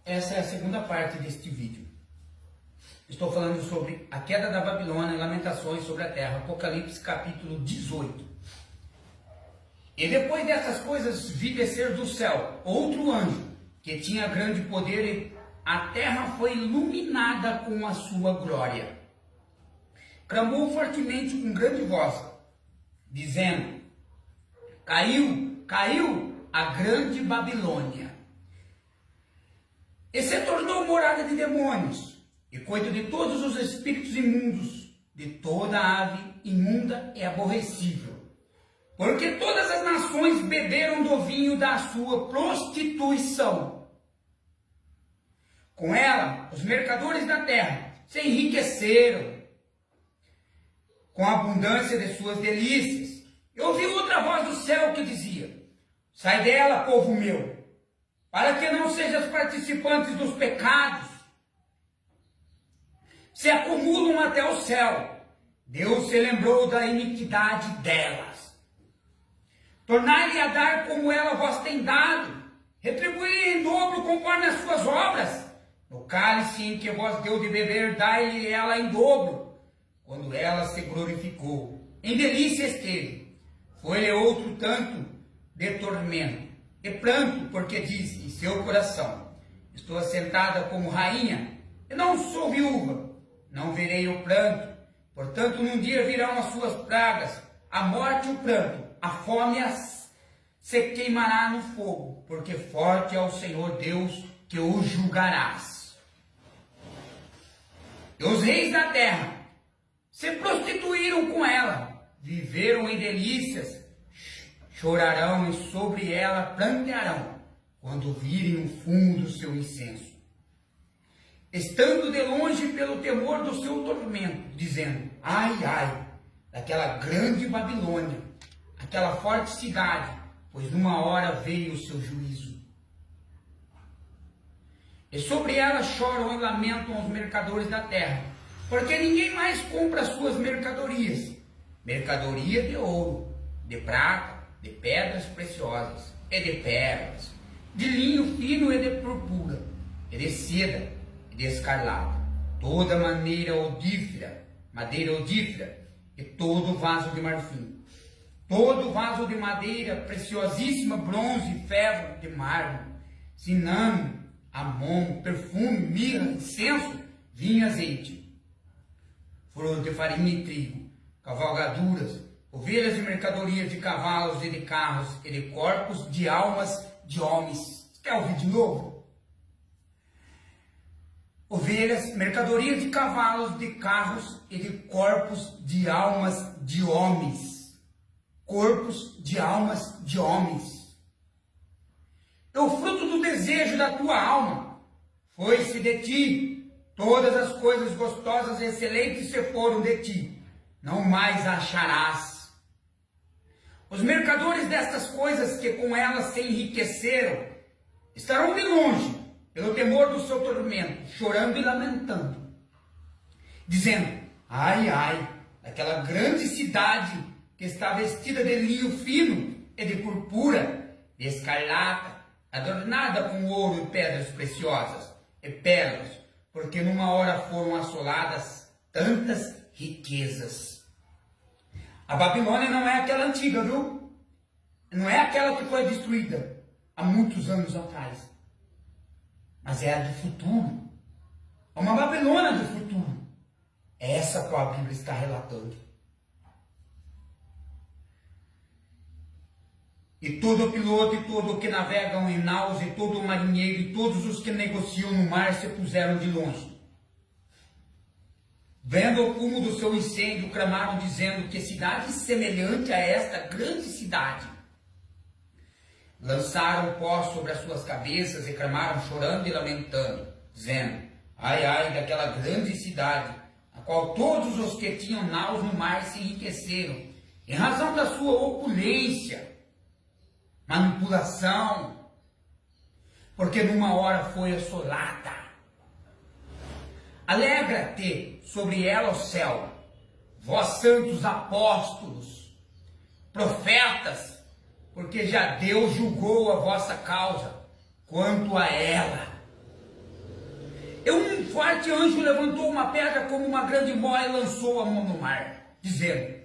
Essa é a segunda parte deste vídeo. Estou falando sobre a queda da Babilônia e lamentações sobre a terra, Apocalipse capítulo 18. E depois dessas coisas vi descer do céu outro anjo, que tinha grande poder, e a terra foi iluminada com a sua glória. Clamou fortemente com grande voz, dizendo: Caiu, caiu a grande Babilônia, e se tornou morada de demônios, e coito de todos os espíritos imundos, de toda ave imunda e aborrecível. Porque todas as nações beberam do vinho da sua prostituição. Com ela, os mercadores da terra se enriqueceram com a abundância de suas delícias. E ouvi outra voz do céu que dizia: Sai dela, povo meu, para que não sejas participantes dos pecados, se acumulam até o céu. Deus se lembrou da iniquidade delas. Tornai-lhe a dar como ela vos tem dado, retribuir em dobro conforme as suas obras. No cálice em que vos deu de beber, dai-lhe ela em dobro, quando ela se glorificou. Em delícia esteve. Foi-lhe outro tanto de tormento e pranto, porque diz em seu coração: Estou assentada como rainha, e não sou viúva, não verei o pranto. Portanto, num dia virão as suas pragas, a morte e o pranto, a fome se queimará no fogo, porque forte é o Senhor Deus que o julgarás. E os reis da terra se prostituíram com ela, viveram em delícias, chorarão e sobre ela prantearão, quando virem o fumo do seu incenso, estando de longe pelo temor do seu tormento, dizendo: Ai, ai, daquela grande Babilônia, aquela forte cidade, pois numa hora veio o seu juízo. E sobre ela choram e lamentam os mercadores da terra, porque ninguém mais compra as suas mercadorias, mercadoria de ouro, de prata, de pedras preciosas, e de pérolas, de linho fino e de purpura, e de seda, e de escarlata, toda madeira odífera, e todo vaso de marfim, todo vaso de madeira preciosíssima, bronze, ferro, de mármore, ciname, amon, perfume, mirra, incenso, vinho e azeite, flor de farinha e trigo, cavalgaduras, ovelhas e mercadorias de cavalos e de carros, e de corpos de almas de homens. Quer ouvir de novo? Ovelhas, mercadorias de cavalos, de carros e de corpos de almas de homens. Corpos de almas de homens. É o fruto do desejo da tua alma. Foi-se de ti. Todas as coisas gostosas e excelentes se foram de ti. Não mais acharás. Os mercadores destas coisas que com elas se enriqueceram estarão de longe, pelo temor do seu tormento, chorando e lamentando, dizendo: Ai, ai, daquela grande cidade que está vestida de linho fino e de purpura, de escarlata, adornada com ouro e pedras preciosas e pérolas, porque numa hora foram assoladas tantas riquezas. A Babilônia não é aquela antiga, viu? Não é aquela que foi destruída há muitos anos atrás. Mas é a do futuro. É uma Babilônia do futuro. É essa qual a Bíblia está relatando. E todo piloto e todo o que navegam em naus, e todo o marinheiro, e todos os que negociam no mar se puseram de longe. Vendo o fumo do seu incêndio, clamaram, dizendo: Que cidade semelhante a esta grande cidade! Lançaram pó sobre as suas cabeças e clamaram, chorando e lamentando, dizendo: Ai, ai, daquela grande cidade, a qual todos os que tinham naus no mar se enriqueceram, em razão da sua opulência, manipulação, porque numa hora foi assolada. Alegra-te sobre ela, ó céu, vós santos apóstolos, profetas, porque já Deus julgou a vossa causa quanto a ela. forte anjo levantou uma pedra como uma grande mole e lançou a mão no mar, dizendo: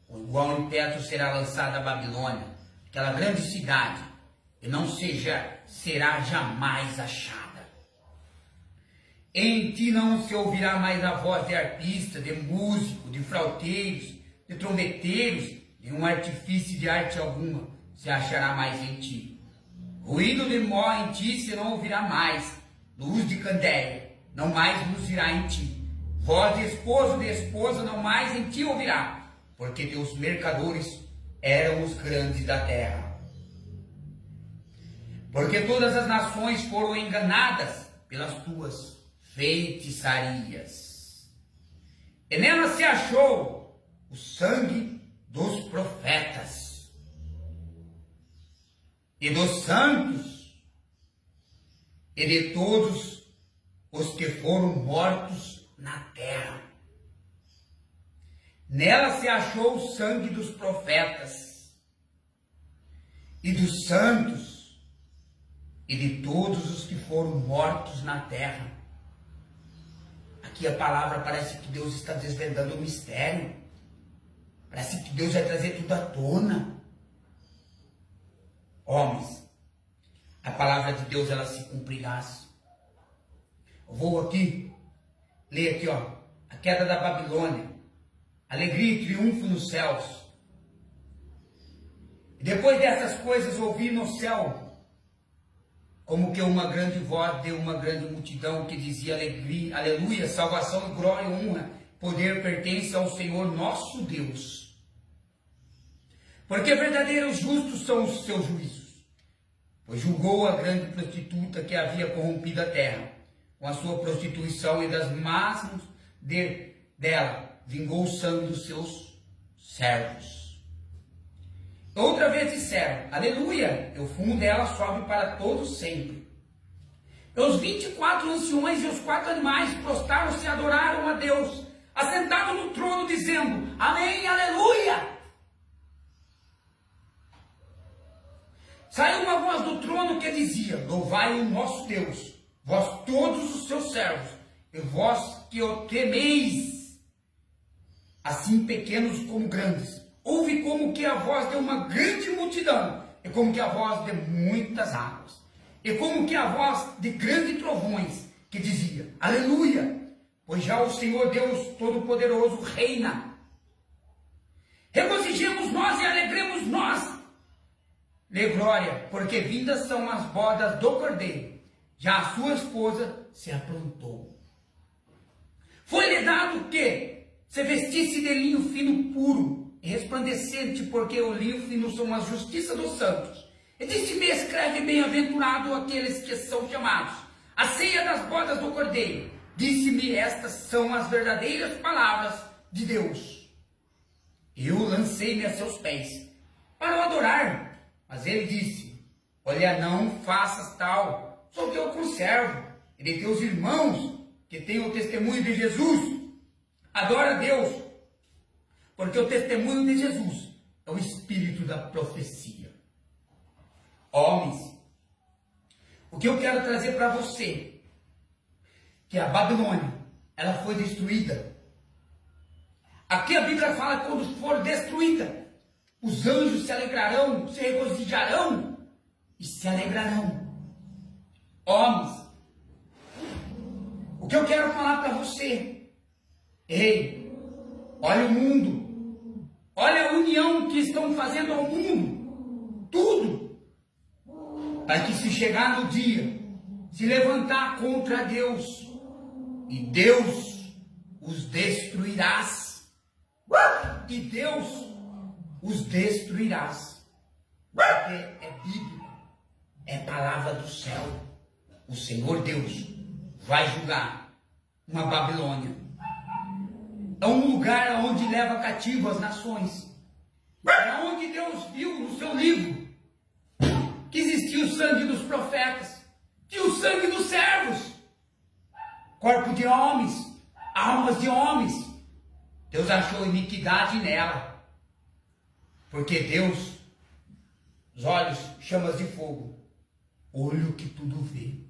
igual em teto será lançada a Babilônia, aquela grande cidade, e não será jamais achada. Em ti não se ouvirá mais a voz de arpista, de músico, de flauteiros, de trombeteiros, nenhum artifício de arte alguma se achará mais em ti. Ruído de mó em ti se não ouvirá mais, luz de candeia não mais luzirá em ti. Voz de esposo, de esposa não mais em ti ouvirá, porque teus mercadores eram os grandes da terra. Porque todas as nações foram enganadas pelas tuas feitiçarias. E nela se achou o sangue dos profetas e dos santos e de todos os que foram mortos na terra. Nela se achou o sangue dos profetas e dos santos e de todos os que foram mortos na terra. Aqui a palavra parece que Deus está desvendando o mistério. Parece que Deus vai trazer tudo à tona. Homens, a palavra de Deus ela se cumprirá. Eu vou aqui, ler aqui, ó, a queda da Babilônia, alegria e triunfo nos céus. E depois dessas coisas ouvi no céu, como que uma grande voz de uma grande multidão que dizia: alegria, aleluia, salvação, glória, honra, poder pertence ao Senhor nosso Deus. Porque verdadeiros justos são os seus juízos, pois julgou a grande prostituta que havia corrompido a terra com a sua prostituição, e das máximas dela vingou o sangue dos seus servos. Outra vez disseram: aleluia, e o fumo dela sobe para todos sempre. E os 24 anciões e os 4 animais prostraram-se e adoraram a Deus, assentados no trono, dizendo: amém, aleluia. Saiu uma voz do trono que dizia: louvai o nosso Deus, vós todos os seus servos, e vós que o temeis, assim pequenos como grandes. Ouve como que a voz de uma grande multidão, e como que a voz de muitas águas, e como que a voz de grandes trovões, que dizia: aleluia, pois já o Senhor Deus Todo-Poderoso reina. Regozijemos nós e alegremos nós, dê glória, porque vindas são as bodas do Cordeiro, já a sua esposa se aprontou. Foi-lhe dado que se vestisse de linho fino puro, resplandecente, porque o linho fino são a justiça dos santos. E disse-me: escreve, bem-aventurado aqueles que são chamados a ceia das bodas do Cordeiro. Disse-me: estas são as verdadeiras palavras de Deus. Eu lancei-me a seus pés para o adorar, mas ele disse: olha, não faças tal, sou teu conservo e de teus irmãos que têm o testemunho de Jesus. Adora a Deus, porque o testemunho de Jesus é o espírito da profecia. Homens, o que eu quero trazer para você, que a Babilônia, ela foi destruída. Aqui a Bíblia fala que quando for destruída, os anjos se alegrarão, se regozijarão e se alegrarão. Homens, o que eu quero falar para você, ei, olha o mundo, olha a união que estão fazendo ao mundo, tudo, para que se chegar no dia, se levantar contra Deus, e Deus os destruirás, e Deus os destruirás, porque é bíblico, é palavra do céu. O Senhor Deus vai julgar uma Babilônia. É um lugar onde leva cativo as nações. É onde Deus viu no seu livro que existia o sangue dos profetas, que o sangue dos servos, corpo de homens, almas de homens. Deus achou iniquidade nela, porque Deus, os olhos, chamas de fogo, olho que tudo vê.